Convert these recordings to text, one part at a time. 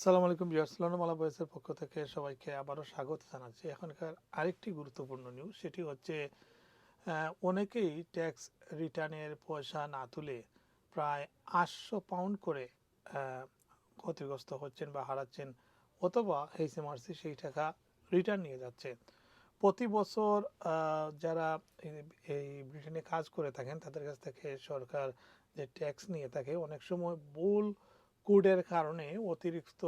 আসসালামু আলাইকুম viewers, London মালা বয়েসের পক্ষ থেকে সবাইকে আবারও স্বাগত জানাচ্ছি। এখনকার আরেকটি গুরুত্বপূর্ণ নিউজ, সেটি হচ্ছে অনেকেই ট্যাক্স রিটার্নের পয়সা না তুলে প্রায় ৮০০ পাউন্ড করে আহ, ক্ষতিগ্রস্ত হচ্ছেন বা হারাচ্ছেন, অথবা এইচএমআরসি সেই টাকা রিটার্ন নিয়ে যাচ্ছে। প্রতি বছর যারা এই ব্রিটেনে কাজ করে থাকেন তাদের কাছ থেকে সরকার যে ট্যাক্স নিয়ে থাকে, অনেক সময় ভুল কোডের কারণে অতিরিক্ত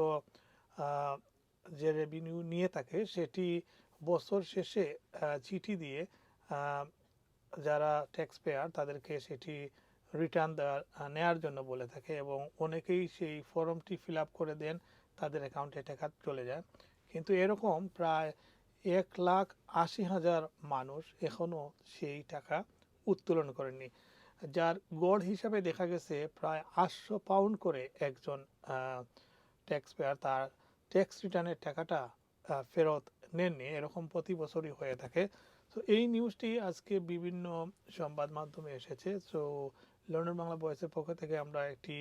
আহ, যে রেভিনিউ নিয়ে থাকে সেটি বছর শেষে চিঠি দিয়ে আহ, যারা ট্যাক্স পেয়ার তাদেরকে সেটি রিটার্ন নেওয়ার জন্য বলে থাকে, এবং অনেকেই সেই ফর্মটি ফিল আপ করে দেন, তাদের অ্যাকাউন্টে টাকা চলে যায়। কিন্তু এরকম প্রায় ১,৮০,০০০ মানুষ এখনও সেই টাকা উত্তোলন করেনি, যার গড় হিসাবে দেখা গেছে প্রায় ৮০০ পাউন্ড করে একজন ট্যাক্স পেয়ার তার ট্যাক্স রিটার্নের টাকাটা ফেরত নেননি। এরকম প্রতি বছরই হয়ে থাকে। তো এই নিউজটি আজকে বিভিন্ন সংবাদ মাধ্যমে এসেছে। সো লন্ডন বাংলা ভয়েসের পক্ষ থেকে আমরা একটি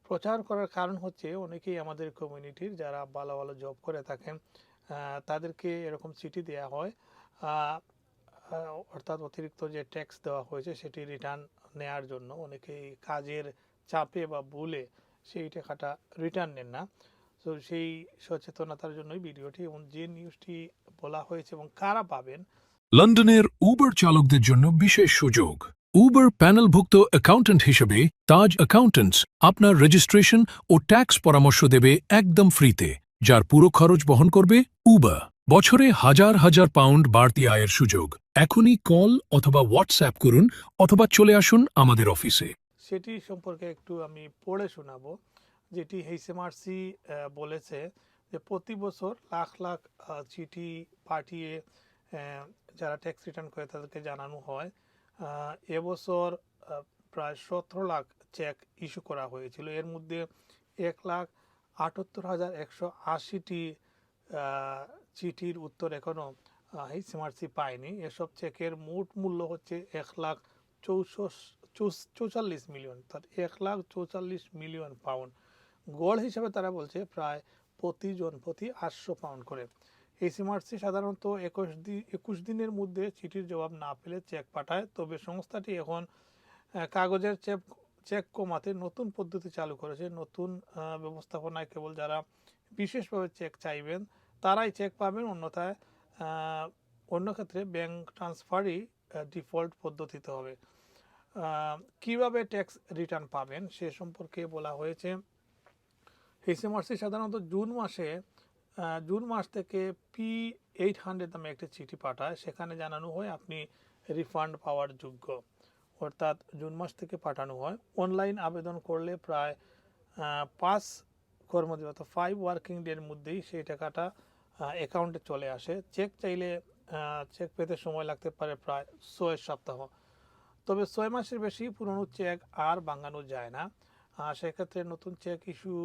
প্রচার করার কারণ হচ্ছে, অনেকেই আমাদের কমিউনিটির যারা ভালো ভালো জব করে থাকেন তাদেরকে এরকম চিঠি দেওয়া হয়, অর্থাৎ অতিরিক্ত যে ট্যাক্স দেওয়া হয়েছে সেটি রিটার্ন নেয়ার জন্য। অনেকেই কাজের চাপে বা ভুলে সেই টাকাটা রিটার্ন নেন না। তো সেই সচেতনতার জন্যই ভিডিওটি, এবং যে নিউজটি বলা হয়েছে এবং কারা পাবেন। লন্ডনের উবার চালকদের জন্য বিশেষ সুযোগ। উবার প্যানেলভুক্ত অ্যাকাউন্ট্যান্ট হিসেবে তাজ অ্যাকাউন্ট্যান্টস আপনার রেজিস্ট্রেশন ও ট্যাক্স পরামর্শ দেবে একদম ফ্রিতে, যার পুরো খরচ বহন করবে উবার। বছরে হাজার হাজার পাউন্ড বাড়তি আয়ের সুযোগ। এখনই কল অথবা হোয়াটসঅ্যাপ করুন অথবা চলে আসুন আমাদের অফিসে। সেটি সম্পর্কে একটু আমি পড়ে শোনাবো, যেটি এইচএমআরসি বলেছে যে প্রতি বছর লাখ লাখ চিঠি পাঠিয়ে যারা ট্যাক্স রিটার্ন করে তাদেরকে জানানো হয়। এবছর প্রায় ১৭ লাখ চেক ইস্যু করা হয়েছিল। এর মধ্যে ১,৭৮,১৮০টি চিঠির উত্তর এখনও এইচএমআরসি পায়নি। এসব চেকের মোট মূল্য হচ্ছে ১,৪৪,মিলিয়ন, অর্থাৎ ১,৪৪,০০,০০০ পাউন্ড। গড় হিসাবে তারা বলছে প্রায় প্রতিজন প্রতি ৮০০ পাউন্ড করে। এইচএমআরসি সাধারণত ২১ দিনের মধ্যে চিঠির জবাব না পেলে চেক পাঠায়, তবে সংস্থাটি এখন কাগজের চেক কমাতে নতুন পদ্ধতি চালু করেছে। নতুন ব্যবস্থাপনায় কেবল যারা বিশেষভাবে চেক চাইবেন তারাই চেক পাবেন, অন্যথায় অন্য ক্ষেত্রে ব্যাংক ট্রান্সফারই ডিফল্ট পদ্ধতিতে হবে। কিভাবে ট্যাক্স রিটার্ন পাবেন সে সম্পর্কে বলা হয়েছে। এইচএমআরসি সাধারণত জুন মাস থেকে P800 নামে একটি চিঠি পাঠায়, সেখানে জানানো হয় আপনি রিফান্ড পাওয়ার যোগ্য, অর্থাৎ জুন মাস থেকে পাঠানো হয়। অনলাইন আবেদন করলে প্রায় ৫ কর্মদিবস অর্থাৎ 5 ওয়ার্কিং ডের মধ্যেই সেই টাকাটা অ্যাকাউন্টে চলে আসে। চেক চাইলে চেক পেতে সময় লাগতে পারে প্রায় ৬ সপ্তাহ। তবে ৬ মাসের বেশি পুরনো চেক আর ভাঙানো যায় না। সেক্ষেত্রে নতুন চেক ইস্যু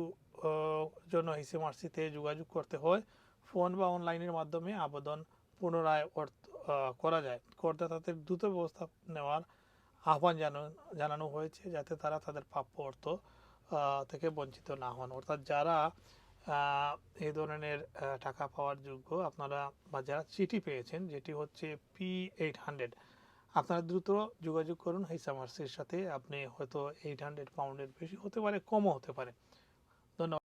জন্য এইচএমআরসিতে যোগাযোগ করতে হয়। ফোন বা অনলাইনের মাধ্যমে আবেদন পুনরায় করা যায়। করদাতাদের দ্রুত ব্যবস্থা নেওয়ার আহ্বান জানানো হয়েছে, যাতে তারা তাদের প্রাপ্য অর্থ থেকে বঞ্চিত না হন। অর্থাৎ যারা এই ধরনের টাকা পাওয়ার যোগ্য, আপনারা বা যারা চিঠি পেয়েছেন যেটি হচ্ছে P800, আপনারা দ্রুত যোগাযোগ করুন এইচএমআরসির সাথে। আপনি হয়তো 800 পাউন্ডের বেশি হতে পারে, কমও হতে পারে।